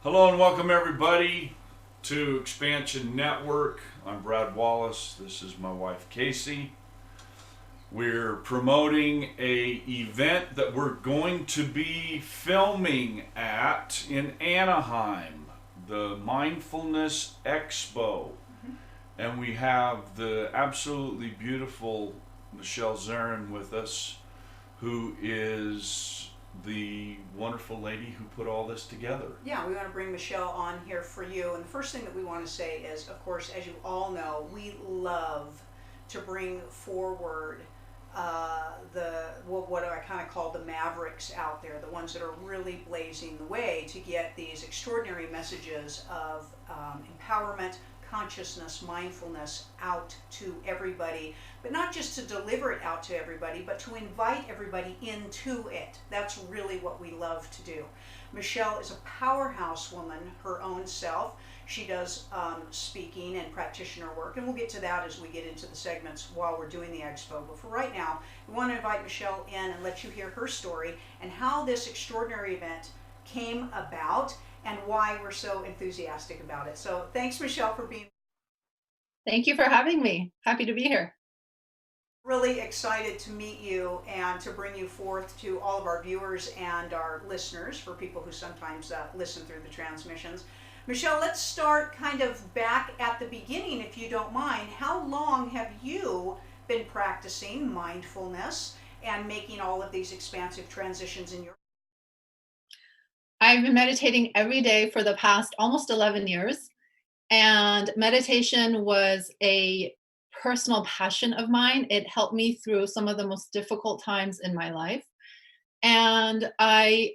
Hello and welcome everybody to Xpnsion Network. I'm Brad Wallace. This is my wife Kasey. We're promoting a event that we're going to be filming at in Anaheim, the Mindfulness Expo. And we have the absolutely beautiful Michelle Zarrin with us, who is the wonderful lady who put all this together. Yeah, we want to bring Michelle on here for you. And the first thing that we want to say is, of course, as you all know, we love to bring forward what I kind of call the mavericks out there, the ones that are really blazing the way to get these extraordinary messages of empowerment, consciousness, mindfulness out to everybody, but not just to deliver it out to everybody, but to invite everybody into it. That's really what we love to do. Michelle is a powerhouse woman, her own self. She does speaking and practitioner work, and we'll get to that as we get into the segments while we're doing the expo. But for right now, we want to invite Michelle in and let you hear her story and how this extraordinary event came about and why we're so enthusiastic about it. So thanks, Michelle, for being. Thank you for having me. Happy to be here. Really excited to meet you and to bring you forth to all of our viewers and our listeners, for people who sometimes listen through the transmissions. Michelle, let's start kind of back at the beginning, if you don't mind. How long have you been practicing mindfulness and making all of these expansive transitions in your... I've been meditating every day for the past almost 11 years, and meditation was a personal passion of mine. It helped me through some of the most difficult times in my life, and I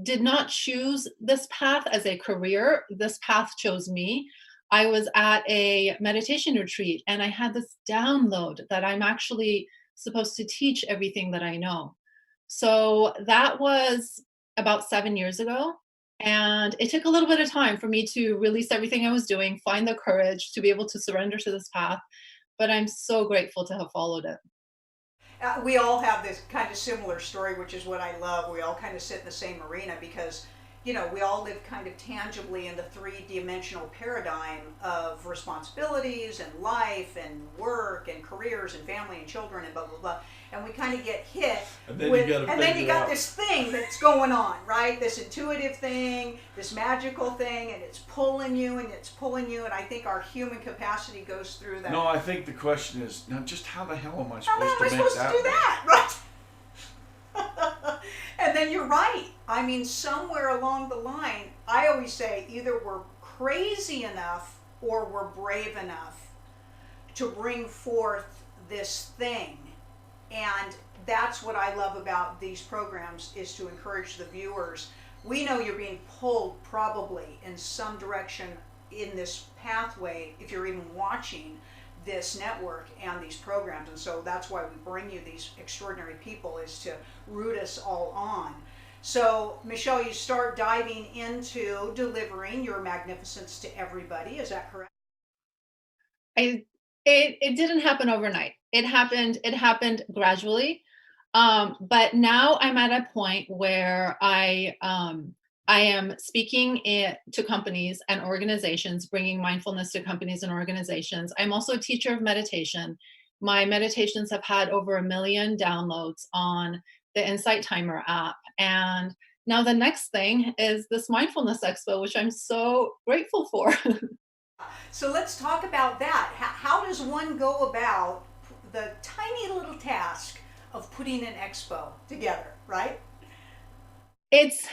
did not choose this path as a career. This path chose me. I was at a meditation retreat and I had this download that I'm actually supposed to teach everything that I know. So that was about 7 years ago. And it took a little bit of time for me to release everything I was doing, find the courage to be able to surrender to this path. But I'm so grateful to have followed it. We all have this kind of similar story, which is what I love. We all kind of sit in the same arena because, you know, we all live kind of tangibly in the three-dimensional paradigm of responsibilities and life and work and careers and family and children and blah, blah, blah. And we kind of get hit And then with, you gotta and then figure you got out. this thing that's going on, right? This intuitive thing, this magical thing, and it's pulling you and it's pulling you. And I think our human capacity goes through that. No, I think the question is now, just how the hell am I How am I supposed to make supposed to that do work? that? Right. And then you're right. I mean, somewhere along the line, I always say either we're crazy enough or we're brave enough to bring forth this thing. And that's what I love about these programs, is to encourage the viewers. We know you're being pulled probably in some direction in this pathway if you're even watching this network and these programs. And so that's why we bring you these extraordinary people, is to root us all on. So Michelle, you start diving into delivering your magnificence to everybody. Is that correct? It didn't happen overnight. It happened gradually. But now I'm at a point where I am speaking to companies and organizations, bringing mindfulness to companies and organizations. I'm also a teacher of meditation. My meditations have had over 1 million downloads on the Insight Timer app. And now the next thing is this Mindfulness Expo, which I'm so grateful for. So let's talk about that. How does one go about the tiny little task of putting an expo together, right? It's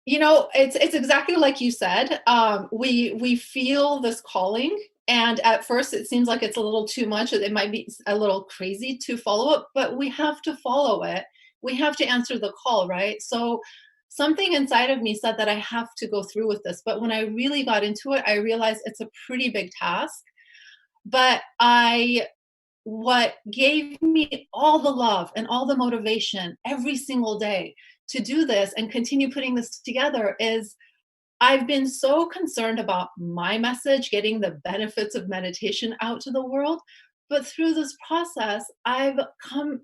it's exactly like you said. We feel this calling, and at first it seems like it's a little too much. It might be a little crazy to follow it, but we have to follow it. We have to answer the call, right? So something inside of me said that I have to go through with this. But when I really got into it, I realized it's a pretty big task. But what gave me all the love and all the motivation every single day to do this and continue putting this together is I've been so concerned about my message, getting the benefits of meditation out to the world. But through this process, I've come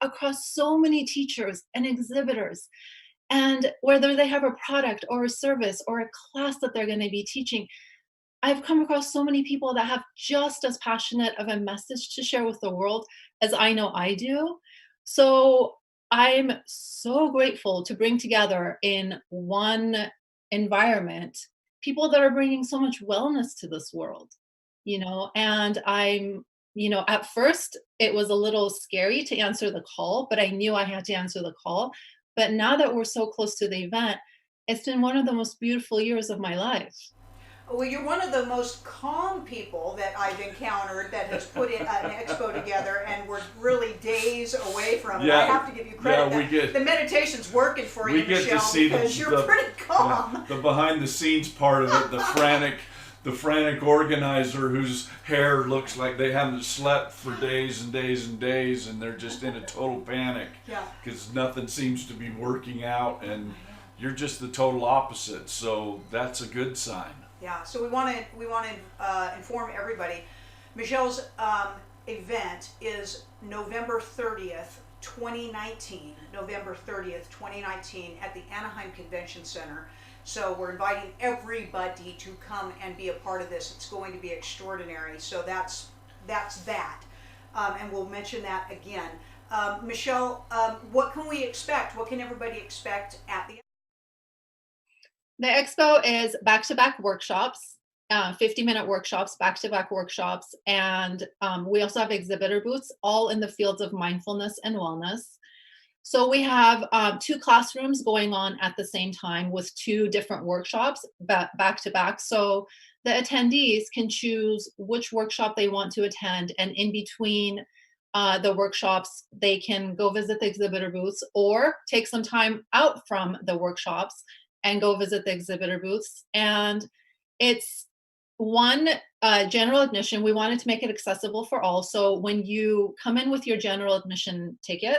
across so many teachers and exhibitors And whether they have a product or a service or a class that they're going to be teaching, I've come across so many people that have just as passionate of a message to share with the world as I know I do. So I'm so grateful to bring together in one environment people that are bringing so much wellness to this world, and at first it was a little scary to answer the call, but I knew I had to answer the call. But now that we're so close to the event, it's been one of the most beautiful years of my life. Well, you're one of the most calm people that I've encountered that has put an expo together, and we're really days away from it. Yeah, I have to give you credit. yeah, the meditation's working for you, we get Michelle, to see because you're pretty calm. the behind the scenes part of it, the frantic organizer whose hair looks like they haven't slept for days and days and days, and they're just in a total panic because nothing seems to be working out, and you're just the total opposite. So that's a good sign. Yeah, so we want to inform everybody. Michelle's event is November 30th, 2019. November 30th, 2019 at the Anaheim Convention Center. So we're inviting everybody to come and be a part of this. It's going to be extraordinary. So that's that. And we'll mention that again. Michelle, what can we expect? What can everybody expect at the The expo is back-to-back workshops, 50-minute workshops, back-to-back workshops, and we also have exhibitor booths, all in the fields of mindfulness and wellness. So we have 2 classrooms going on at the same time with 2 different workshops back-to-back. So the attendees can choose which workshop they want to attend, and in between the workshops, they can go visit the exhibitor booths or take some time out from the workshops and go visit the exhibitor booths. And it's one general admission. We wanted to make it accessible for all. So when you come in with your general admission ticket,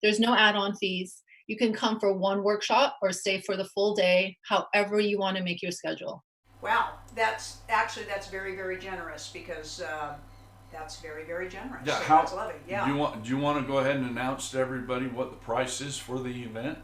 there's no add-on fees. You can come for one workshop or stay for the full day, however you want to make your schedule. Wow, that's very, very generous, because that's very, very generous. Yeah, so that's lovely. Yeah. Do you want to go ahead and announce to everybody what the price is for the event?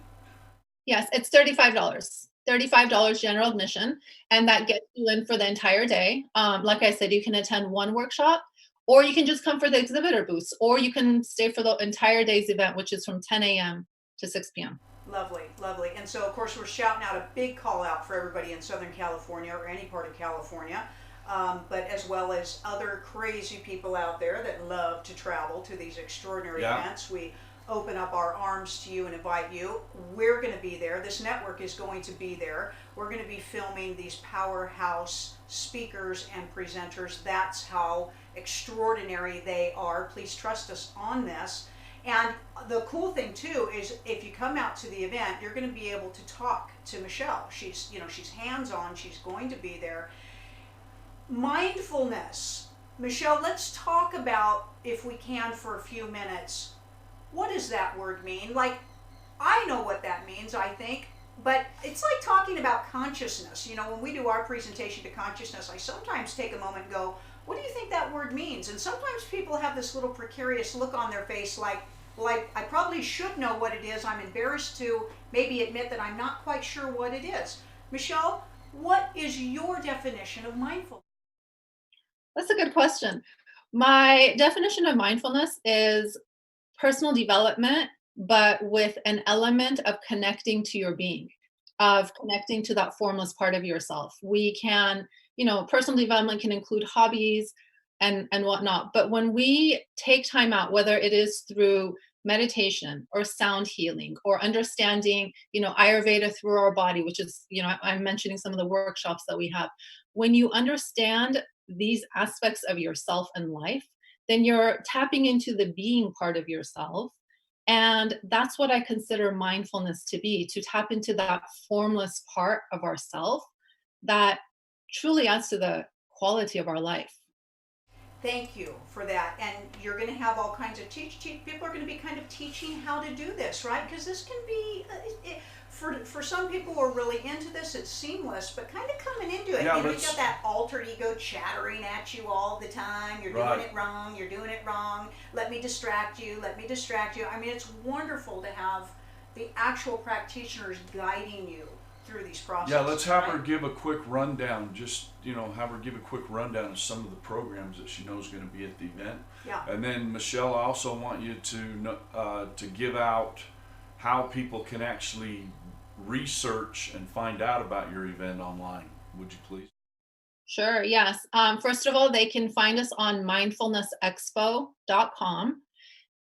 Yes, it's $35. $35 general admission, and that gets you in for the entire day. Like I said, you can attend one workshop, or you can just come for the exhibitor booths, or you can stay for the entire day's event, which is from 10 a.m. to 6 p.m. Lovely, lovely. And so, of course, we're shouting out a big call out for everybody in Southern California or any part of California, but as well as other crazy people out there that love to travel to these extraordinary events. We open up our arms to you and invite you. We're going to be there. This network is going to be there. We're going to be filming these powerhouse speakers and presenters. That's how extraordinary they are. Please trust us on this. And the cool thing too is, if you come out to the event, you're going to be able to talk to Michelle. She's hands-on. She's going to be there. Mindfulness. Michelle, let's talk about, if we can for a few minutes, what does that word mean? Like, I know what that means, I think, but it's like talking about consciousness. When we do our presentation to consciousness, I sometimes take a moment and go, what do you think that word means? And sometimes people have this little precarious look on their face, like I probably should know what it is. I'm embarrassed to maybe admit that I'm not quite sure what it is. Michelle, what is your definition of mindfulness? That's a good question. My definition of mindfulness is personal development, but with an element of connecting to your being, of connecting to that formless part of yourself. We can, personal development can include hobbies and whatnot. But when we take time out, whether it is through meditation or sound healing or understanding, Ayurveda through our body, which is, I'm mentioning some of the workshops that we have. When you understand these aspects of yourself and life, then you're tapping into the being part of yourself. And that's what I consider mindfulness to be, to tap into that formless part of ourself that truly adds to the quality of our life. Thank you for that. And you're going to have all kinds of people are going to be kind of teaching how to do this, right? Because this can be, for some people who are really into this, it's seamless, but kind of coming into it. Yeah, you got that altered ego chattering at you all the time. You're doing it wrong. You're doing it wrong. Let me distract you. Let me distract you. I mean, it's wonderful to have the actual practitioners guiding you through these processes. Yeah, let's have her right? give a quick rundown, just, have her give a quick rundown of some of the programs that she knows is going to be at the event. Yeah. And then, Michelle, I also want you to give out how people can actually research and find out about your event online. Would you please? Sure, yes. First of all, they can find us on mindfulnessexpo.com.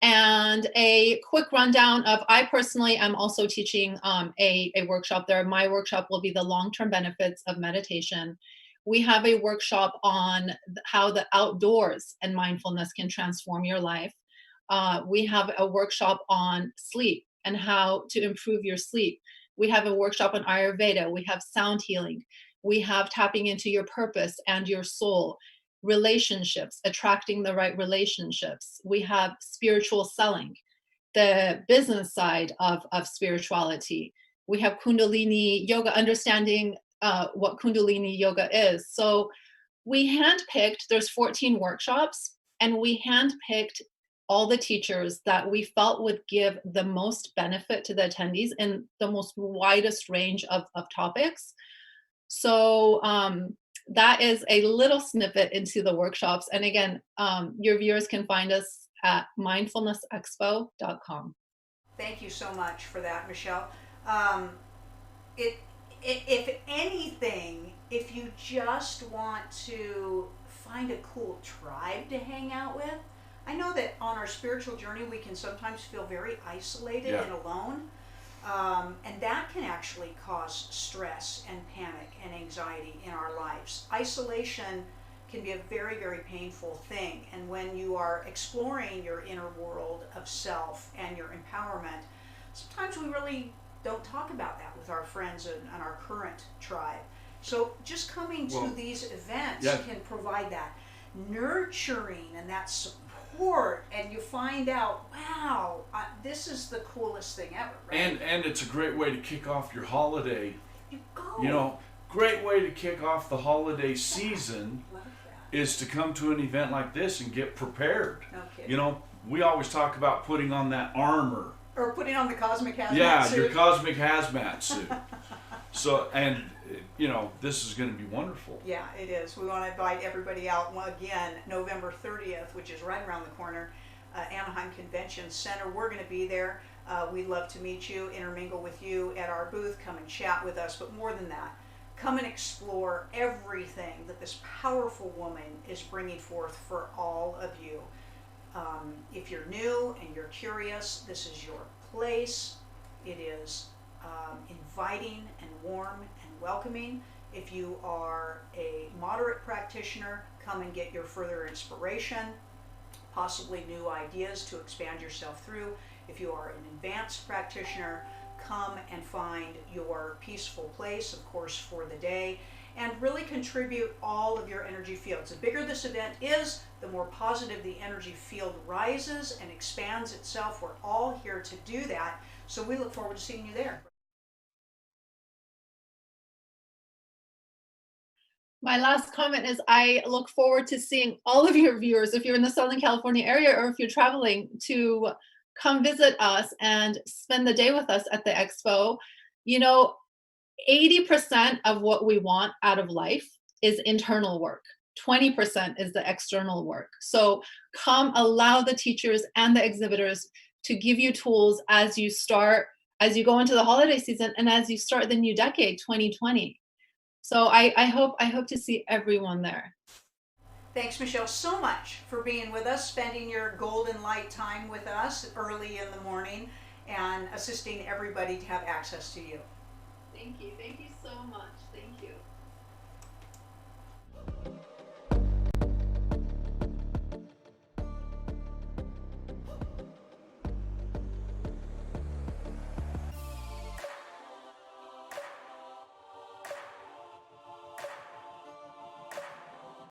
And a quick rundown of, I personally am also teaching a workshop there. My workshop will be the long-term benefits of meditation. We have a workshop on how the outdoors and mindfulness can transform your life. We have a workshop on sleep and how to improve your sleep. We have a workshop on Ayurveda. We have sound healing. We have tapping into your purpose and your soul. Relationships, attracting the right relationships. We have spiritual selling, the business side of spirituality. We have Kundalini yoga, understanding what Kundalini yoga is. So we handpicked, there's 14 workshops, and we handpicked all the teachers that we felt would give the most benefit to the attendees in the most widest range of topics. So that is a little snippet into the workshops. And again, your viewers can find us at mindfulnessexpo.com. Thank you so much for that, Michelle. If anything, if you just want to find a cool tribe to hang out with, I know that on our spiritual journey we can sometimes feel very isolated and alone. And that can actually cause stress and panic and anxiety in our lives. Isolation can be a very, very painful thing. And when you are exploring your inner world of self and your empowerment, sometimes we really don't talk about that with our friends and our current tribe. So just coming to these events can provide that nurturing and that support. And you find out, wow, this is the coolest thing ever, right? And it's a great way to kick off your holiday. You go. Great way to kick off the holiday season Love that. is to come to an event like this and get prepared. No kidding. We always talk about putting on that armor. Or putting on the cosmic hazmat suit. Your cosmic hazmat suit. So, and this is going to be wonderful. Yeah, it is. We want to invite everybody out. Well, again, November 30th, which is right around the corner, Anaheim Convention Center. We're going to be there. We'd love to meet you, intermingle with you at our booth. Come and chat with us. But more than that, come and explore everything that this powerful woman is bringing forth for all of you. If you're new and you're curious, this is your place. It is inviting and warm and welcoming. If you are a moderate practitioner, come and get your further inspiration, possibly new ideas to expand yourself through. If you are an advanced practitioner, come and find your peaceful place, of course, for the day, and really contribute all of your energy fields. The bigger this event is, the more positive the energy field rises and expands itself. We're all here to do that, so we look forward to seeing you there. My last comment is I look forward to seeing all of your viewers, if you're in the Southern California area or if you're traveling, to come visit us and spend the day with us at the expo. 80% of what we want out of life is internal work. 20% is the external work. So come, allow the teachers and the exhibitors to give you tools as you go into the holiday season and as you start the new decade, 2020. So I hope to see everyone there. Thanks, Michelle, so much for being with us, spending your golden light time with us early in the morning and assisting everybody to have access to you. Thank you so much. Thank you.